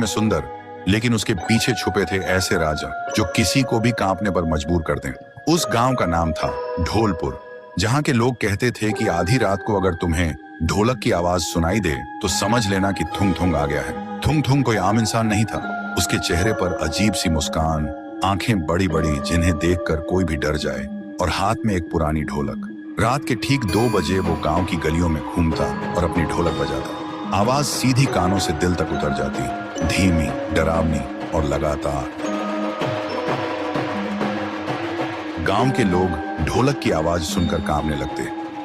में सुंदर, लेकिन उसके पीछे छुपे थे ऐसे राजा जो किसी को भी कांपने पर मजबूर कर दें। उस गांव का नाम था ढोलपुर, जहां के लोग कहते थे कि आधी रात को अगर तुम्हें ढोलक की आवाज सुनाई दे तो समझ लेना कि थुंग थुंग आ गया है। थुंग थुंग कोई आम इंसान नहीं था। उसके चेहरे पर अजीब सी मुस्कान, आंखें बड़ी बड़ी जिन्हें देखकर कोई भी डर जाए, और हाथ में एक पुरानी ढोलक। रात के ठीक 2 बजे वो गांव की गलियों में घूमता और अपनी ढोलक बजाता। आवाज सीधी कानों से दिल तक उतर जाती, धीमी, डरावनी और लगातार। गांव के लोग ढोलक की आवाज सुनकर कांपने लगते,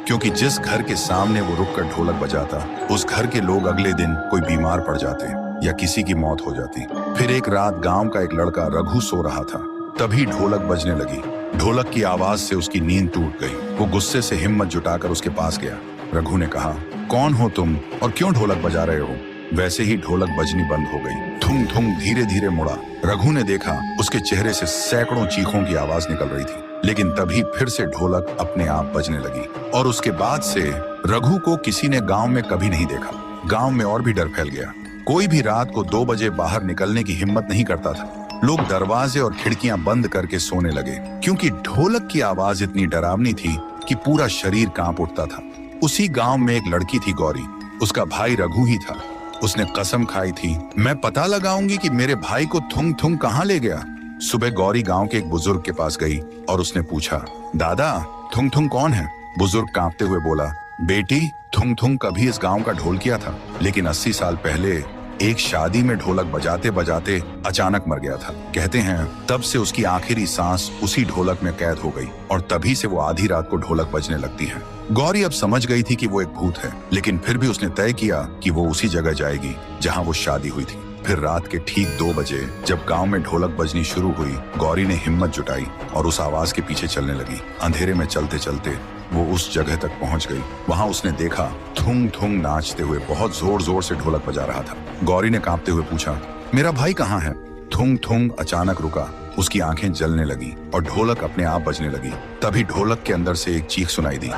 क्योंकि जिस घर के सामने वो रुककर ढोलक बजाता, उस घर के लोग अगले दिन कोई बीमार पड़ जाते या किसी की मौत हो जाती। फिर एक रात गांव का एक लड़का रघु सो रहा था, तभी ढोलक बजने लगी। ढोलक की आवाज से उसकी नींद टूट गई। वो गुस्से से हिम्मत जुटाकर उसके पास गया। रघु ने कहा, कौन हो तुम और क्यों ढोलक बजा रहे हो? वैसे ही ढोलक बजनी बंद हो गई। थुंग थुंग धीरे धीरे मुड़ा। रघु ने देखा उसके चेहरे से सैकड़ों चीखों की आवाज निकल रही थी, लेकिन तभी फिर से ढोलक अपने आप बजने लगी। और उसके बाद से रघु को किसी ने गांव में कभी नहीं देखा। गांव में और भी डर फैल गया। कोई भी रात को 2 बजे बाहर निकलने की हिम्मत नहीं करता था। लोग दरवाजे और खिड़कियां बंद करके सोने लगे, क्योंकि ढोलक की आवाज इतनी डरावनी थी कि पूरा शरीर कांप उठता था। उसी गांव में एक लड़की थी, गौरी। उसका भाई रघु ही था। उसने कसम खाई थी, मैं पता लगाऊंगी कि मेरे भाई को थुंग थुंग कहाँ ले गया। सुबह गौरी गांव के एक बुजुर्ग के पास गई और उसने पूछा, दादा, थुंग थुंग कौन है? बुजुर्ग कांपते हुए बोला, बेटी, थुंग थुंग कभी इस गांव का ढोल किया था, लेकिन 80 साल पहले एक शादी में ढोलक बजाते बजाते अचानक मर गया था। कहते हैं तब से उसकी आखिरी सांस उसी ढोलक में कैद हो गई, और तभी से वो आधी रात को ढोलक बजने लगती है। गौरी अब समझ गई थी कि वो एक भूत है, लेकिन फिर भी उसने तय किया कि वो उसी जगह जाएगी जहां वो शादी हुई थी। फिर रात के ठीक 2 बजे जब गांव में ढोलक बजनी शुरू हुई, गौरी ने हिम्मत जुटाई और उस आवाज के पीछे चलने लगी। अंधेरे में चलते चलते वो उस जगह तक पहुंच गई। वहां उसने देखा थुंग थुंग नाचते हुए बहुत जोर जोर से ढोलक बजा रहा था। गौरी ने कांपते हुए पूछा, मेरा भाई कहाँ है? थुंग थुंग अचानक रुका। उसकी आंखें जलने लगी और ढोलक अपने आप बजने लगी। तभी ढोलक के अंदर से एक चीख सुनाई दी।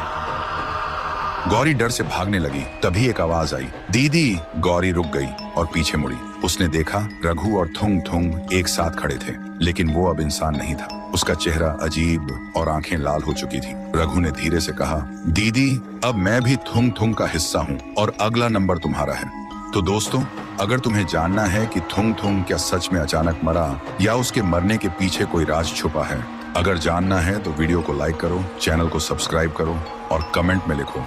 गौरी डर से भागने लगी। तभी एक आवाज आई, दीदी। गौरी रुक गई और पीछे मुड़ी। उसने देखा रघु और थुंग थुंग एक साथ खड़े थे, लेकिन वो अब इंसान नहीं था। उसका चेहरा अजीब और आंखें लाल हो चुकी थी। रघु ने धीरे से कहा, दीदी, अब मैं भी थुंग थुंग का हिस्सा हूँ और अगला नंबर तुम्हारा है। तो दोस्तों, अगर तुम्हें जानना है कि थुंग थुंग क्या सच में अचानक मरा या उसके मरने के पीछे कोई राज छुपा है, अगर जानना है तो वीडियो को लाइक करो, चैनल को सब्सक्राइब करो और कमेंट में लिखो।